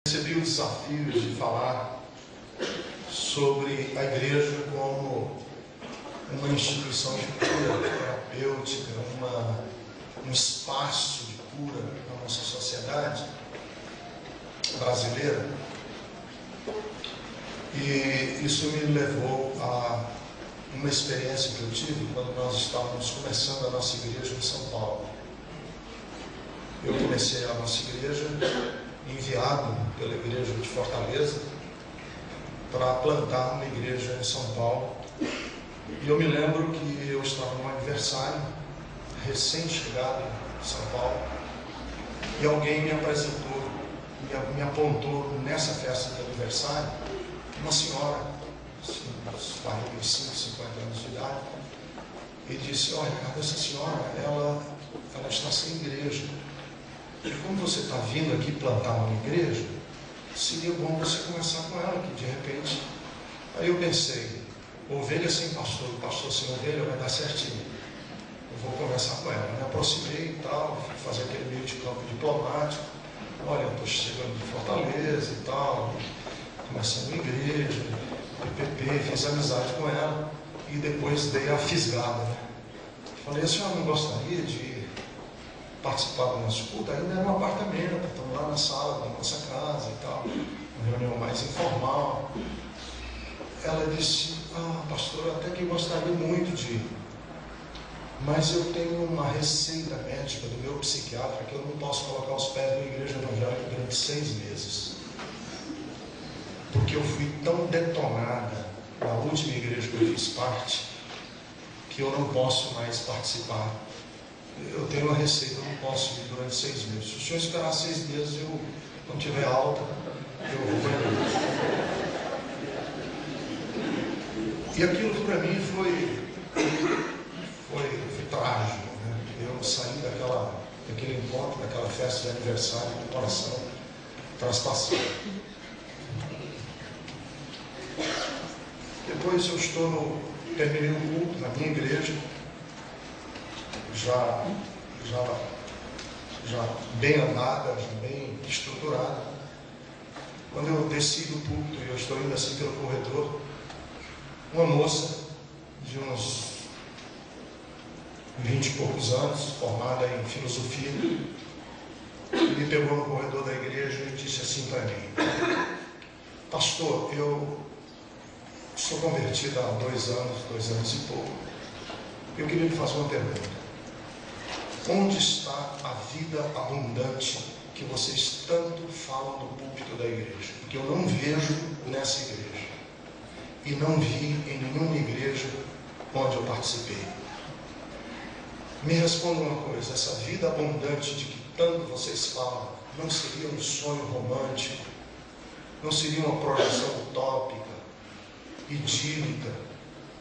Recebi o desafio de falar sobre a igreja como uma instituição de cura terapêutica, um espaço de cura na nossa sociedade brasileira. E isso me levou a uma experiência que eu tive quando nós estávamos começando a nossa igreja em São Paulo. Eu comecei a nossa igreja enviado pela igreja de Fortaleza para plantar uma igreja em São Paulo. E eu me lembro que eu estava num aniversário recém-chegado em São Paulo e alguém me apresentou, me apontou nessa festa de aniversário uma senhora, assim, uns 45, 50 anos de idade, e disse: olha, essa senhora, ela está sem igreja. E como você está vindo aqui plantar uma igreja, seria bom você conversar com ela, que de repente... Aí eu pensei, ovelha sem pastor, pastor sem ovelha vai dar certinho. Eu vou conversar com ela. Me aproximei e tal, fui fazer aquele meio de campo diplomático. Olha, eu estou chegando de Fortaleza e tal, começando uma igreja, PPP, fiz amizade com ela e depois dei a fisgada, né? Falei, a senhora não gostaria de participar do nosso culto? Ainda era um apartamento, estamos lá na sala da nossa casa e tal, uma reunião mais informal. Ela disse: pastor, até que eu gostaria muito de ir, mas eu tenho uma receita médica do meu psiquiatra que eu não posso colocar os pés na igreja evangélica durante 6 meses, porque eu fui tão detonada na última igreja que eu fiz parte, que eu não posso mais participar. Eu tenho uma receita, eu não posso ir durante 6 meses. Se o senhor esperar 6 meses, eu não tiver alta, eu vou para a igreja. E aquilo para mim foi trágico, né? Eu saí daquele encontro, daquela festa de aniversário, com o coração traspassado. Depois eu terminei o culto na minha igreja, já bem andada, já bem estruturada. Quando eu desci do púlpito e eu estou indo assim pelo corredor, uma moça de uns 20 e poucos anos, formada em filosofia, me pegou no corredor da igreja e disse assim para mim: pastor, eu sou convertida há 2 anos e pouco. Eu queria lhe fazer uma pergunta. Onde está a vida abundante que vocês tanto falam no púlpito da igreja? Porque eu não vejo nessa igreja. E não vi em nenhuma igreja onde eu participei. Me responda uma coisa: essa vida abundante de que tanto vocês falam, não seria um sonho romântico? Não seria uma projeção utópica, idílica,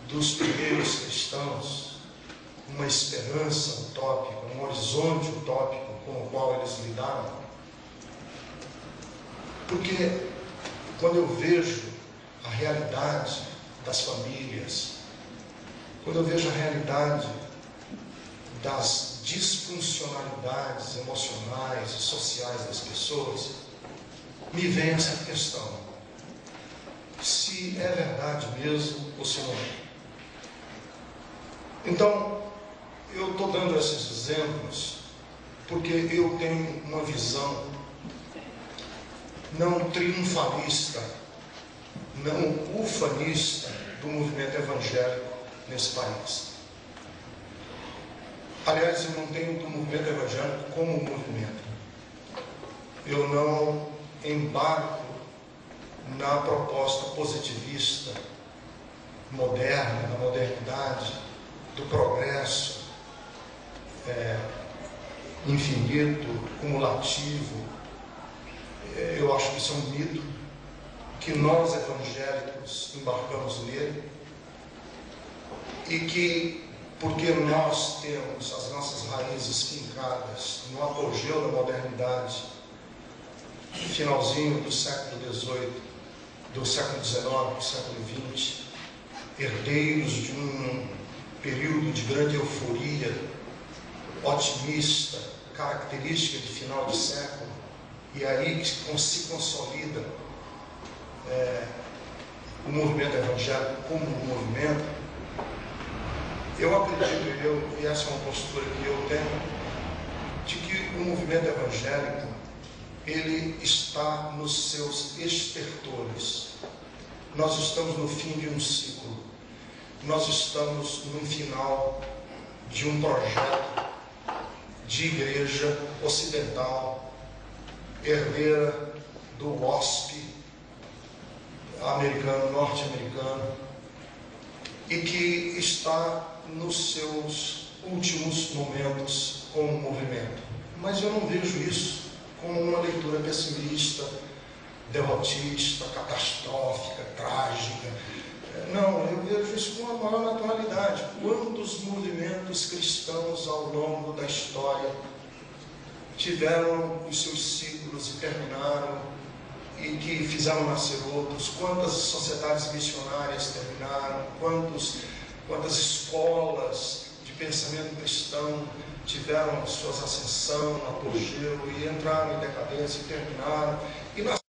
dos primeiros cristãos? Uma esperança utópica, um horizonte utópico com o qual eles lidaram? Porque quando eu vejo a realidade das famílias, quando eu vejo a realidade das disfuncionalidades emocionais e sociais das pessoas, me vem essa questão: se é verdade mesmo ou se não é. Então, eu estou dando esses exemplos porque eu tenho uma visão não triunfalista, não ufanista do movimento evangélico nesse país. Aliás, eu não tenho do movimento evangélico como movimento. Eu não embarco na proposta positivista, moderna, da modernidade, do progresso infinito, cumulativo. Eu acho que isso é um mito, que nós evangélicos embarcamos nele, e que, porque nós temos as nossas raízes fincadas no apogeu da modernidade, finalzinho do século XVIII, do século XIX, do século XX, herdeiros de um período de grande euforia otimista, característica de final de século, e aí que se consolida o movimento evangélico como um movimento, eu acredito, e essa é uma postura que eu tenho, de que o movimento evangélico, ele está nos seus estertores. Nós estamos no fim de um ciclo, nós estamos no final de um projeto de igreja ocidental, herdeira do WASP americano, norte-americano, e que está nos seus últimos momentos como movimento. Mas eu não vejo isso como uma leitura pessimista, derrotista, catastrófica, trágica. Não, eu vejo isso com a maior naturalidade. Quantos movimentos cristãos ao longo da história tiveram os seus ciclos e terminaram, e que fizeram nascer outros? Quantas sociedades missionárias terminaram? Quantas escolas de pensamento cristão tiveram suas ascensão, apogeu, e entraram em decadência e terminaram? E